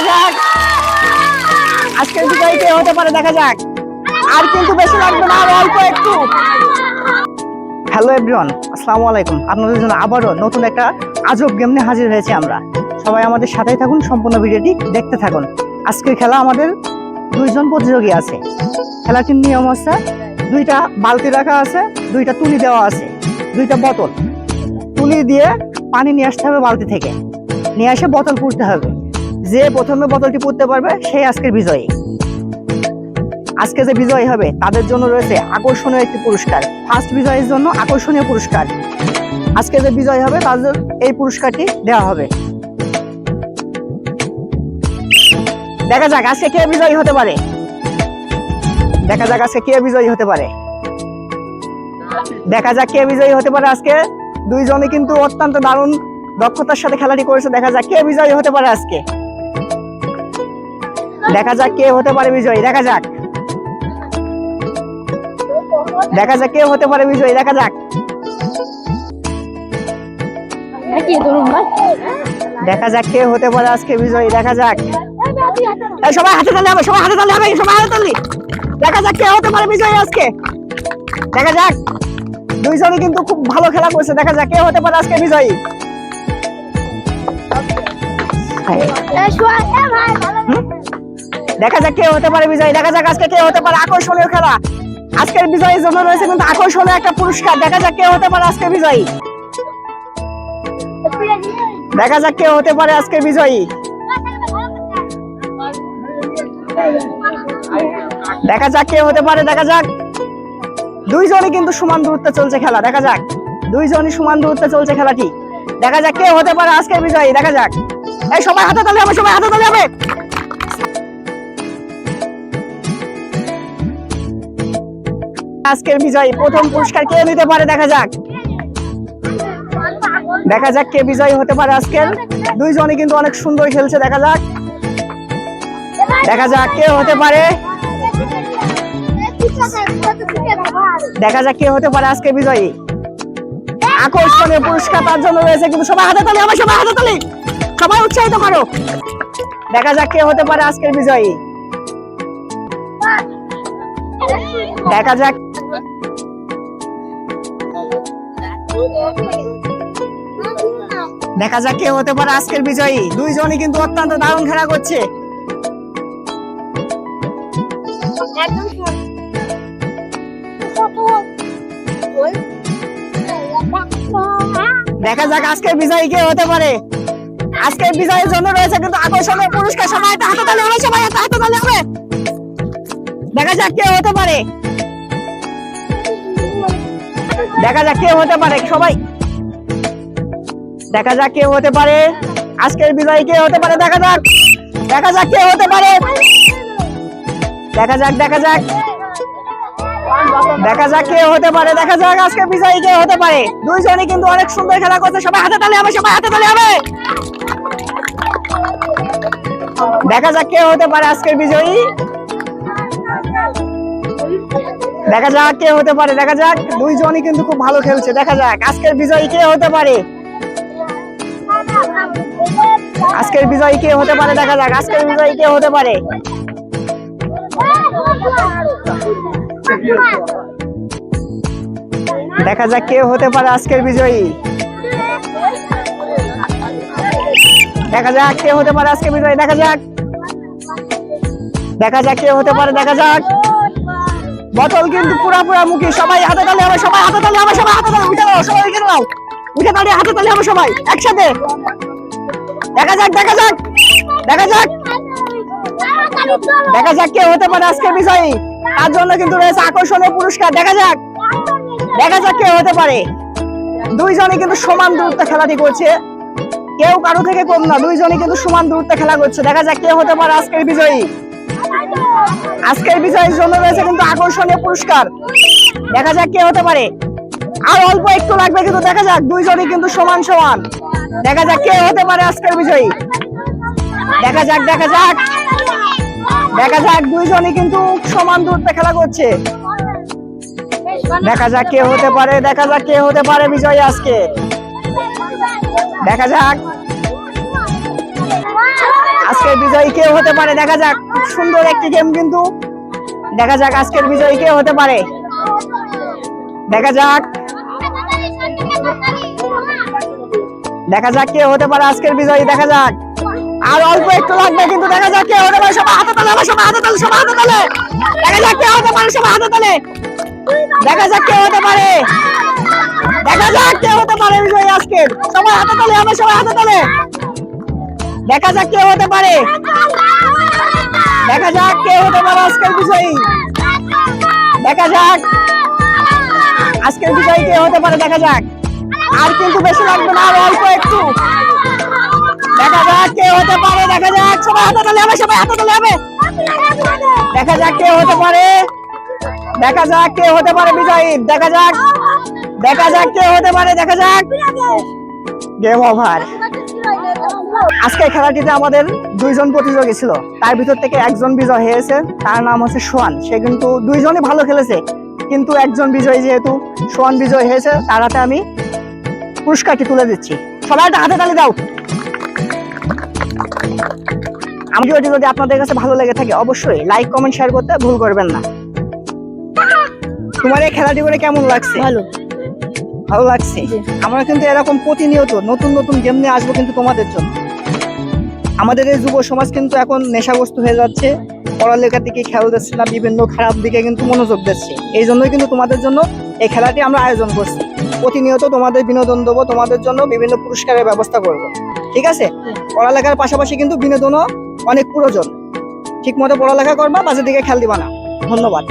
যাক আজকের বিজয়ী কে হতে পারে, দেখা যাক। আর কিন্তু বেশি লাগবে না, আর অল্প একটু। হ্যালো এভরিওয়ান, আসসালামু আলাইকুম। আপনাদের জন্য আবারও নতুন একটা আজব গেম নিয়ে হাজির হয়েছে আমরা। সবাই আমাদের সাথেই থাকুন, সম্পূর্ণ ভিডিওটি দেখতে থাকুন। আজকের খেলা আমাদের দুইজন প্রতিযোগী আছে। খেলাটির নিয়ম হচ্ছে দুইটা বালতি রাখা আছে, দুইটা তুলি দেওয়া আছে, দুইটা বোতল। তুলি দিয়ে পানি নিয়ে আসতে হবে বালতি থেকে, নিয়ে এসে বোতল পুড়তে হবে। যে প্রথমে বোতলটি পুড়তে পারবে সেই আজকের বিজয়ী। আজকে যে বিজয়ী হবে তাদের জন্য রয়েছে আকর্ষণীয় একটি পুরস্কার। ফার্স্ট বিজয়ীর জন্য আকর্ষণীয় পুরস্কার। আজকে যে বিজয়ী হবে তাদের এই পুরস্কারটি দেওয়া হবে। দেখা যাক আজকে কে বিজয়ী হতে পারে, দেখা যাক আজকে কে বিজয়ী হতে পারে, দেখা যাক কে বিজয়ী হতে পারে। আজকে দুইজনে কিন্তু অত্যন্ত দারুণ দক্ষতার সাথে খেলাটি করেছে। দেখা যাক কে বিজয়ী হতে পারে আজকে, দেখা যাক কে হতে পারে বিজয়ী, দেখা যাক, দেখা যাক কে হতে পারে বিজয়ী, দেখা যাক, দেখা যাক কে হতে পারে আজকে বিজয়ী, দেখা যাক। সবাই হাতে তালি হবে, সবাই হাতে তালি হবে, সবাই হাতে তালি। দেখা যাক কে হতে পারে বিজয়ী আজকে, দেখা যাক। দুইজনে কিন্তু খুব ভালো খেলা করছে, দেখা যাক কে হতে পারে আজকে বিজয়ী। দেখা যাক কে হতে পারে বিজয়ী, দেখা যাক আজকে কে হতে পারে। আকর্ষণীয় খেলা, আজকের বিজয়ীর জন্য রয়েছে কিন্তু আকর্ষণীয় একটা পুরস্কার। দেখা যাক কে হতে পারে আজকে বিজয়ী, দেখা যাক কে হতে পারে আজকে বিজয়ী, দেখা যাক কে হতে পারে, দেখা যাক। দুইজনই কিন্তু সমান দূরত্বে চলছে খেলা, দেখা যাক। দুইজনই সমান দূরত্বে চলছে খেলাটি, দেখা যাক কে হতে পারে আজকে বিজয়ী, দেখা যাক। এই সবাই হাতে তালি হবে, সবাই হাতে তালি হবে। আজকের বিজয়ী প্রথম পুরস্কার কে নিতে পারে, দেখা যাক, দেখা যাক কে বিজয়ী হতে পারে আজকের। দুইজনই কিন্তু অনেক সুন্দর খেলছে, দেখা যাক, দেখা যাক কে হতে পারে, দেখা যাক কে হতে পারে আজকে বিজয়ী। আকর্ষণীয় পুরস্কার তার জন্য রয়েছে কিন্তু সবাই হাতে তালি হবে, সবাই হাতে তালি, সবাই উৎসাহিত করো। দেখা যাক কে হতে পারে আজকের বিজয়ী, দেখা যাক, দেখা যাক কে হতে পারে আজকের বিজয়ী। দুইজনই কিন্তু অত্যন্ত দারুণ খেলা করছে। দেখা যাক আজকের বিজয়ী কে হতে পারে। আজকের বিজয়ের জন্য রয়েছে কিন্তু আকর্ষণীয় পুরস্কার। সবাই হাতে তালি হবে, সবাই হাতে তালি হবে। দেখা যাক কে হতে পারে, দেখা যাক কে হতে পারে, সবাই দেখা যাক কে হতে পারে আজকের বিজয়ী কে হতে পারে, দেখা যাক, দেখা যাক কে হতে পারে, দেখা যাক, দেখা যাক, দেখা যাক কে হতে পারে, দেখা যাক আজকে বিজয়ী কে হতে পারে। দুইজনই কিন্তু অনেক সুন্দর খেলা করছে, সবাই হাতে তালি হবে, সবাই হাতে তালি হবে। দেখা যাক কে হতে পারে আজকের বিজয়ী, দেখা যাক কে হতে পারে, দেখা যাক। দুইজনই কিন্তু খুব ভালো খেলছে, দেখা যাক আজকের বিজয়ী কে হতে পারে, আজকের বিজয়ী কে হতে পারে, দেখা যাক আজকের বিজয়ী কে হতে পারে। দেখা যাক কে হতে পারে আজকের বিজয়ী, দেখা যাক কে হতে পারে আজকের বিজয়ী, দেখা যাক, দেখা যাক কে হতে পারে, দেখা যাক। বোতল কিন্তু পুরা মুখী, সবাই হাতে তালি হবে, সবাই হাতে তালি হবে, সবাই হাতে তালি উঠে দাও, সবাই উঠে দাও, উঠে দাঁড়িয়ে হাতে তালি হবে সবাই একসাথে। দেখা যাক, দেখা যাক, দেখা যাক, দেখা যাক কে হতে পারে আজকের বিজয়ী। তার জন্য কিন্তু রয়েছে আকর্ষণীয় পুরস্কার, দেখা যাক, দেখা যাক কে হতে পারে। দুইজনই কিন্তু সমান দূরত্বে খেলাটি করছে, কেউ কারো থেকে কম না। দুইজনই কিন্তু সমান দূরত্বে খেলা করছে, দেখা যাক কে হতে পারে আজকের বিজয়ী। আজকের বিজয়ীর জন্য রয়েছে কিন্তু আকর্ষণীয় পুরস্কার, দেখা যাক কে হতে পারে। আর অল্প একটু লাগবে কিন্তু, দেখা যাক। দুইজনই কিন্তু সমান সমান, দেখা যাক কে হতে পারে আজকের বিজয়ী, দেখা যাক, দেখা যাক, দেখা যাক। দুইজনই কিন্তু সমান দূরত্বে খেলা করছে, দেখা যাক কে হতে পারে, দেখা যাক কে হতে পারে বিজয়ী আজকে, দেখা যাক। আজকে আজকের বিজয়ী কে হতে পারে দেখা যাক। খুব সুন্দর একটি গেম কিন্তু, দেখা যাক আজকের বিজয়ী কে হতে পারে। দেখা যাক দেখা যাক কে হতে পারে আজকের বিজয়ী। দেখা যাক, আর অল্প একটু লাগবে কিন্তু দেখা যাক কে হতে পারে। সবাই হাতে তালে, সবাই হাতে তালে, সবাই হাতে তালে। দেখা যাক কে হতে পারে, সবাই হাতে তালে। দেখা যাক কে হতে পারে, দেখা যাক কে হতে পারে বিজয়ী আজকের। সবাই হাতে তালে, আমরা সবাই হাতে তালে। দেখা যাক কে হতে পারে, দেখা যাক কে হতে পারে আজকের বিজয়ী। দেখা যাক আজকের বিজয়ী কে হতে পারে। দেখা যাক, আর কিন্তু বেশি লাগবে না, আর অল্প একটু। দেখা যাক কে হতে পারে। দেখা যাক, সবাই হাতে তালে, আমরা সবাই হাতে তালে হবে। দেখা যাক কে হতে পারে, দেখা যাক কে হতে পারে বিজয়ী। দেখা যাক, দেখা যাক কে হতে পারে। দেখা যাক, গেম ওভার। আজকের খেলাটিতে আমাদের দুইজন প্রতিযোগী ছিল, তার ভিতর থেকে একজন বিজয় হয়েছে, তার নাম হচ্ছে সোহান। সে কিন্তু দুইজনই ভালো খেলেছে, কিন্তু একজন বিজয়ী যেহেতু সোহান বিজয় হয়েছে, তার হাতে আমি পুরস্কারটি তুলে দিচ্ছি। সবাই একটা হাতে তালি দাও। ভিডিওটি যদি আপনাদের কাছে ভালো লেগে থাকে অবশ্যই লাইক কমেন্ট শেয়ার করতে ভুল করবেন না। তোমার এই খেলাটি করে কেমন লাগছে? ভালো লাগছে। আমরা কিন্তু এরকম প্রতিনিয়ত নতুন নতুন গেম নিয়ে আসবো কিন্তু তোমাদের জন্য। আমাদের এই যুব সমাজ কিন্তু এখন নেশাগ্রস্ত হয়ে যাচ্ছে, পড়ালেখার দিকে খেয়াল দিচ্ছে না, বিভিন্ন খারাপ দিকে কিন্তু মনোযোগ দিচ্ছে। এই জন্যই কিন্তু তোমাদের জন্য এই খেলাটি আমরা আয়োজন করছি। প্রতিনিয়ত তোমাদের বিনোদন দেবো, তোমাদের জন্য বিভিন্ন পুরস্কারের ব্যবস্থা করব। ঠিক আছে? পড়ালেখার পাশাপাশি কিন্তু বিনোদনও অনেক প্রয়োজন। ঠিক মতো পড়ালেখা করবা, বাজে দিকে খেয়াল দিবা না। ধন্যবাদ।